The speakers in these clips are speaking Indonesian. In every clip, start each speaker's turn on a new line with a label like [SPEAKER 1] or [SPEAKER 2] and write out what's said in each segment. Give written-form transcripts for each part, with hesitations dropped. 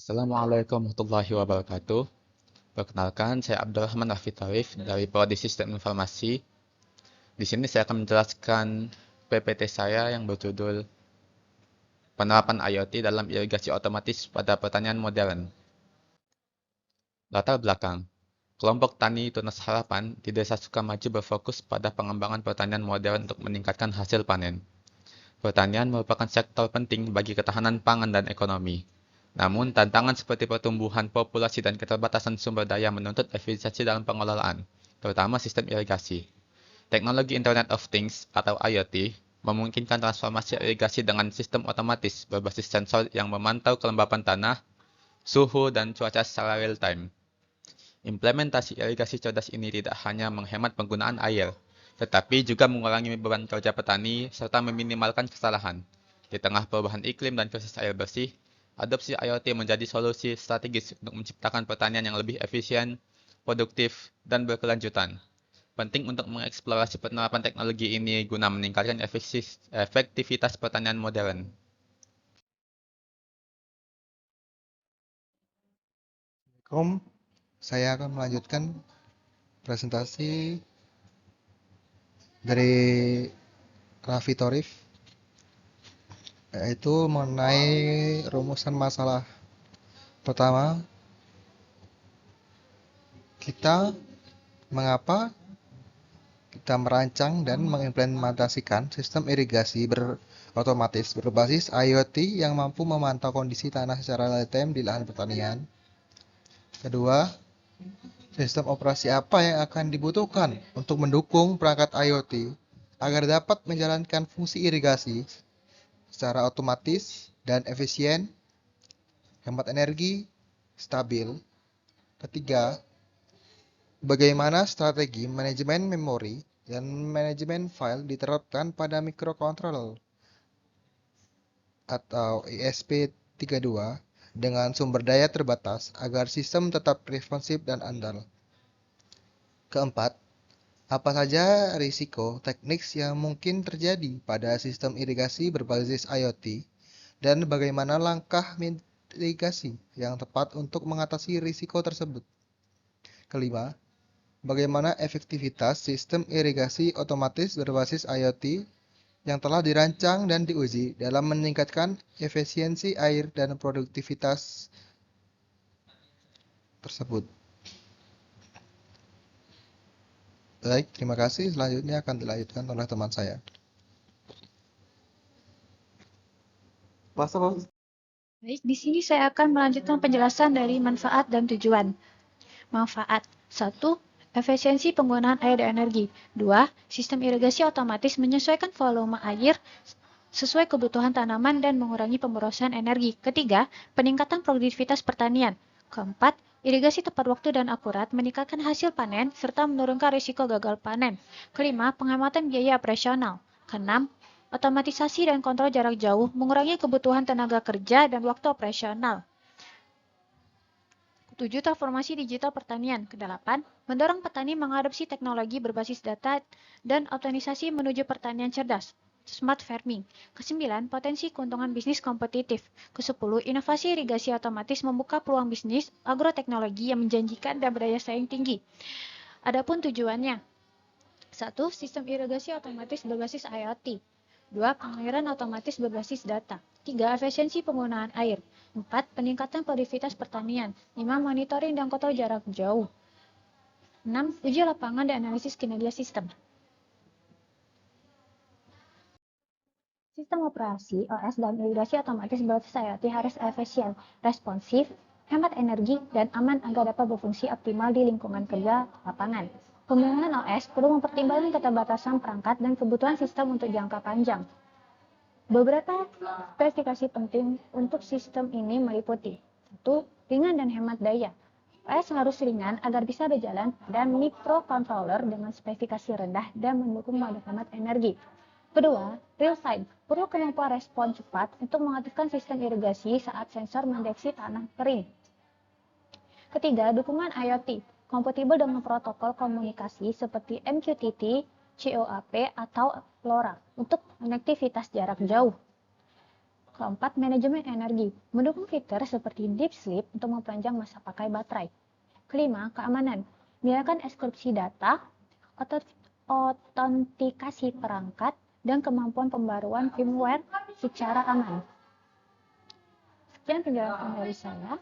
[SPEAKER 1] Assalamualaikum warahmatullahi wabarakatuh. Perkenalkan, saya Abdurrahman Afif dari Prodi Sistem Informasi. Di sini saya akan menjelaskan PPT saya yang berjudul Penerapan IoT dalam Irigasi Otomatis pada Pertanian Modern. Latar belakang. Kelompok Tani Tunas Harapan di Desa Sukamaju berfokus pada pengembangan pertanian modern untuk meningkatkan hasil panen. Pertanian merupakan sektor penting bagi ketahanan pangan dan ekonomi. Namun, tantangan seperti pertumbuhan populasi dan keterbatasan sumber daya menuntut efisiensi dalam pengelolaan, terutama sistem irigasi. Teknologi Internet of Things atau IoT memungkinkan transformasi irigasi dengan sistem otomatis berbasis sensor yang memantau kelembapan tanah, suhu, dan cuaca secara real-time. Implementasi irigasi cerdas ini tidak hanya menghemat penggunaan air, tetapi juga mengurangi beban kerja petani serta meminimalkan kesalahan. Di tengah perubahan iklim dan krisis air bersih, adopsi IoT menjadi solusi strategis untuk menciptakan pertanian yang lebih efisien, produktif, dan berkelanjutan. Penting untuk mengeksplorasi penerapan teknologi ini guna meningkatkan efektivitas pertanian modern.
[SPEAKER 2] Assalamualaikum, saya akan melanjutkan presentasi dari Raffi Torif, yaitu mengenai rumusan masalah. Pertama, mengapa kita merancang dan mengimplementasikan sistem irigasi otomatis berbasis IoT yang mampu memantau kondisi tanah secara real-time di lahan pertanian. Kedua, sistem operasi apa yang akan dibutuhkan untuk mendukung perangkat IoT agar dapat menjalankan fungsi irigasi secara otomatis dan efisien, hemat energi, stabil. Ketiga, bagaimana strategi manajemen memori dan manajemen file diterapkan pada microcontroller atau ESP32 dengan sumber daya terbatas agar sistem tetap responsif dan andal. Keempat, apa saja risiko teknis yang mungkin terjadi pada sistem irigasi berbasis IoT dan bagaimana langkah mitigasi yang tepat untuk mengatasi risiko tersebut. Kelima, bagaimana efektivitas sistem irigasi otomatis berbasis IoT yang telah dirancang dan diuji dalam meningkatkan efisiensi air dan produktivitas tersebut. Baik, terima kasih. Selanjutnya akan dilanjutkan oleh teman saya.
[SPEAKER 3] Baik, di sini saya akan melanjutkan penjelasan dari manfaat dan tujuan. Manfaat 1. Efisiensi penggunaan air dan energi. 2. Sistem irigasi otomatis menyesuaikan volume air sesuai kebutuhan tanaman dan mengurangi pemborosan energi. Ketiga, peningkatan produktivitas pertanian. Keempat, irigasi tepat waktu dan akurat meningkatkan hasil panen serta menurunkan risiko gagal panen. Kelima, penghematan biaya operasional. Keenam, otomatisasi dan kontrol jarak jauh mengurangi kebutuhan tenaga kerja dan waktu operasional. 7. Transformasi digital pertanian. Kedelapan, mendorong petani mengadopsi teknologi berbasis data dan optimisasi menuju pertanian cerdas. Smart farming. Kesembilan, potensi keuntungan bisnis kompetitif. Kesepuluh, inovasi irigasi otomatis membuka peluang bisnis agroteknologi yang menjanjikan dan berdaya saing tinggi. Adapun tujuannya. 1. Sistem irigasi otomatis berbasis IoT. 2. Pengairan otomatis berbasis data. 3. Efisiensi penggunaan air. 4. Peningkatan produktivitas pertanian. 5. Monitoring dan kontrol jarak jauh. 6. Uji lapangan dan analisis kinerja sistem. Sistem operasi OS dan irigasi otomatis berbasis IoT harus efisien, responsif, hemat energi, dan aman agar dapat berfungsi optimal di lingkungan kerja lapangan. Pembangunan OS perlu mempertimbangkan keterbatasan perangkat dan kebutuhan sistem untuk jangka panjang. Beberapa spesifikasi penting untuk sistem ini meliputi 1. Ringan dan hemat daya. OS harus ringan agar bisa berjalan dan microcontroller dengan spesifikasi rendah dan mendukung mode hemat energi. Kedua, real time. Perlu kemampuan respon cepat untuk mengaktifkan sistem irigasi saat sensor mendeteksi tanah kering. Ketiga, dukungan IoT. Kompatibel dengan protokol komunikasi seperti MQTT, COAP, atau LoRa untuk konektivitas jarak jauh. Keempat, manajemen energi, mendukung fitur seperti deep sleep untuk memperpanjang masa pakai baterai. Kelima, keamanan, biarkan enkripsi data, otentikasi perangkat, dan kemampuan pembaruan firmware secara aman. Sekian penjelasan dari saya.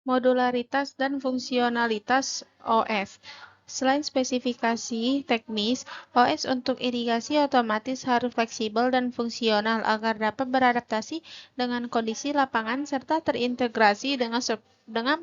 [SPEAKER 4] Modularitas dan fungsionalitas OS. Selain spesifikasi teknis, OS untuk irigasi otomatis harus fleksibel dan fungsional agar dapat beradaptasi dengan kondisi lapangan serta terintegrasi dengan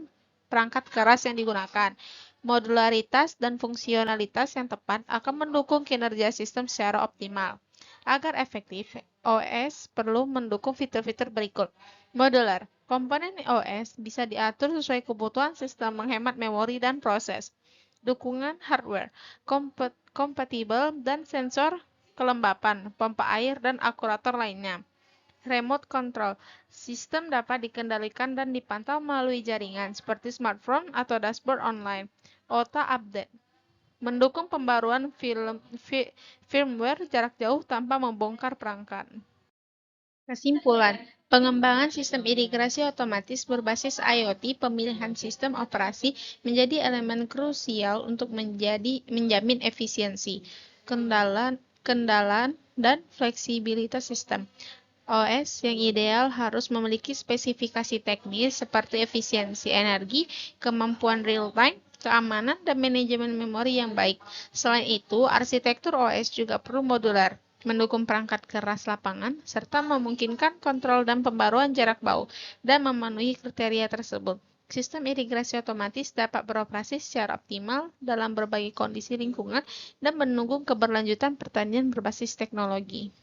[SPEAKER 4] perangkat keras yang digunakan. Modularitas dan fungsionalitas yang tepat akan mendukung kinerja sistem secara optimal. Agar efektif, OS perlu mendukung fitur-fitur berikut. Modular. Komponen OS bisa diatur sesuai kebutuhan sistem, menghemat memori dan proses. Dukungan hardware, kompatibel dan sensor kelembapan, pompa air, dan akurator lainnya. Remote control, sistem dapat dikendalikan dan dipantau melalui jaringan seperti smartphone atau dashboard online. Auto update, mendukung pembaruan firmware jarak jauh tanpa membongkar perangkat. Kesimpulan, pengembangan sistem irigasi otomatis berbasis IoT pemilihan sistem operasi menjadi elemen krusial untuk menjamin efisiensi, kendalian, dan fleksibilitas sistem. OS yang ideal harus memiliki spesifikasi teknis seperti efisiensi energi, kemampuan real-time, keamanan, dan manajemen memori yang baik. Selain itu, arsitektur OS juga perlu modular, mendukung perangkat keras lapangan, serta memungkinkan kontrol dan pembaruan jarak jauh, dan memenuhi kriteria tersebut. Sistem irigasi otomatis dapat beroperasi secara optimal dalam berbagai kondisi lingkungan dan mendukung keberlanjutan pertanian berbasis teknologi.